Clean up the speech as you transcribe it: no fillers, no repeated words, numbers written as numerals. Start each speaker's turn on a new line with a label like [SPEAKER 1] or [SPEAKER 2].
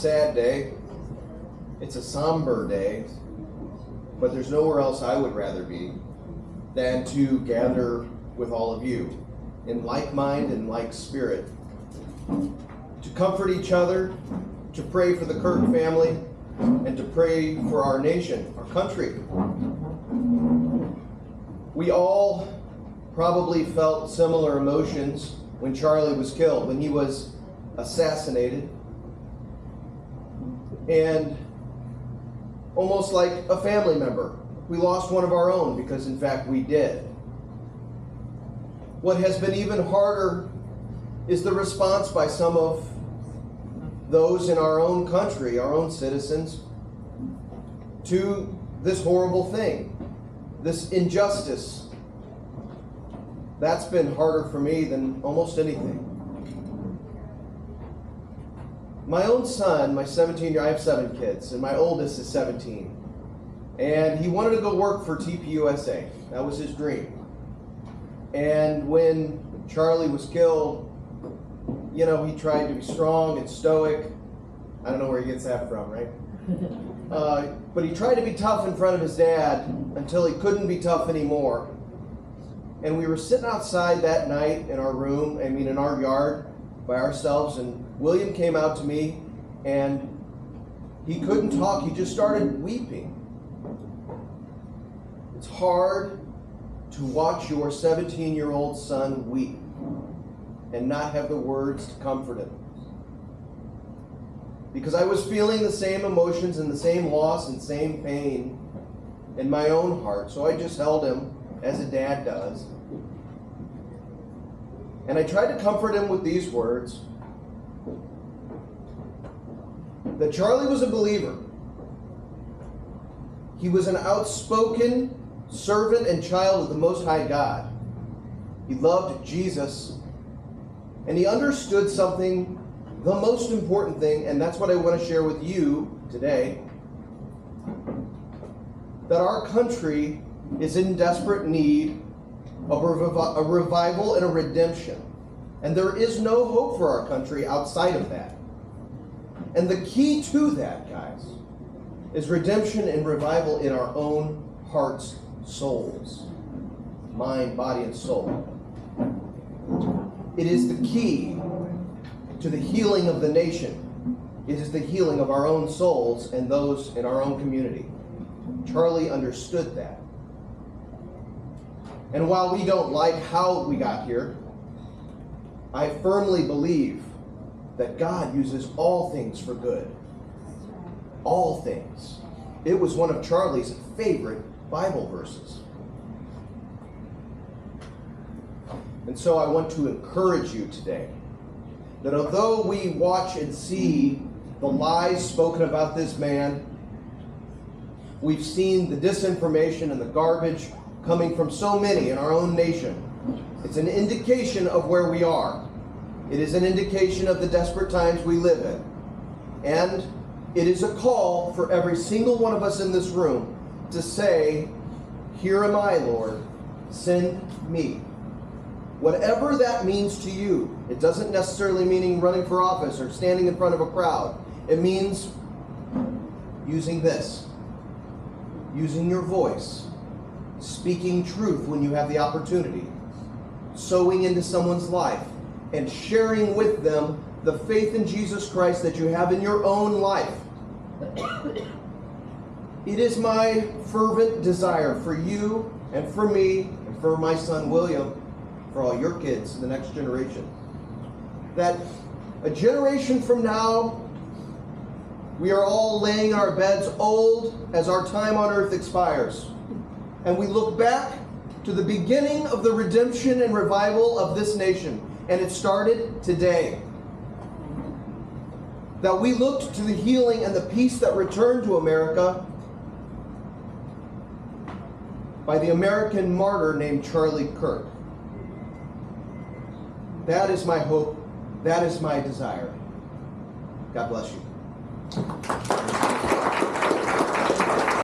[SPEAKER 1] sad day. It's a somber day. But there's nowhere else I would rather be than to gather with all of you in like mind and like spirit, to comfort each other, to pray for the Kirk family, and to pray for our nation, our country. We all probably felt similar emotions when Charlie was killed, when he was assassinated. And almost like a family member, we lost one of our own, because in fact we did. What has been even harder is the response by some of those in our own country, our own citizens, to this horrible thing, this injustice. That's been harder for me than almost anything. My own son, my 17-year-old, I have 7 kids, and my oldest is 17. And he wanted to go work for TPUSA. That was his dream. And when Charlie was killed, you know, he tried to be strong and stoic. I don't know where he gets that from, right? But he tried to be tough in front of his dad until he couldn't be tough anymore. And we were sitting outside that night in our room, in our yard by ourselves, and William came out to me, and he couldn't talk. He just started weeping. It's hard to watch your 17-year-old son weep and not have the words to comfort him. Because I was feeling the same emotions and the same loss and same pain in my own heart. So I just held him, as a dad does. And I tried to comfort him with these words: that Charlie was a believer. He was an outspoken servant and child of the Most High God. He loved Jesus, and he understood something, the most important thing, and that's what I want to share with you today, that our country is in desperate need of a revival and a redemption. And there is no hope for our country outside of that. And the key to that, guys, is redemption and revival in our own hearts, souls, mind, body, and soul. It is the key to the healing of the nation. It is the healing of our own souls and those in our own community. Charlie understood that. And while we don't like how we got here, I firmly believe that God uses all things for good. All things. It was one of Charlie's favorite Bible verses. And so I want to encourage you today that although we watch and see the lies spoken about this man, we've seen the disinformation and the garbage coming from so many in our own nation. It's an indication of where we are. It is an indication of the desperate times we live in. And it is a call for every single one of us in this room to say, "Here am I, Lord, send me." Whatever that means to you. It doesn't necessarily mean running for office or standing in front of a crowd. It means using this, using your voice, speaking truth when you have the opportunity, sowing into someone's life, and sharing with them the faith in Jesus Christ that you have in your own life. It is my fervent desire for you and for me and for my son William, for all your kids, the next generation, that a generation from now, we are all laying our beds old as our time on earth expires. And we look back to the beginning of the redemption and revival of this nation. And it started today. That we looked to the healing and the peace that returned to America by the American martyr named Charlie Kirk. That is my hope. That is my desire. God bless you.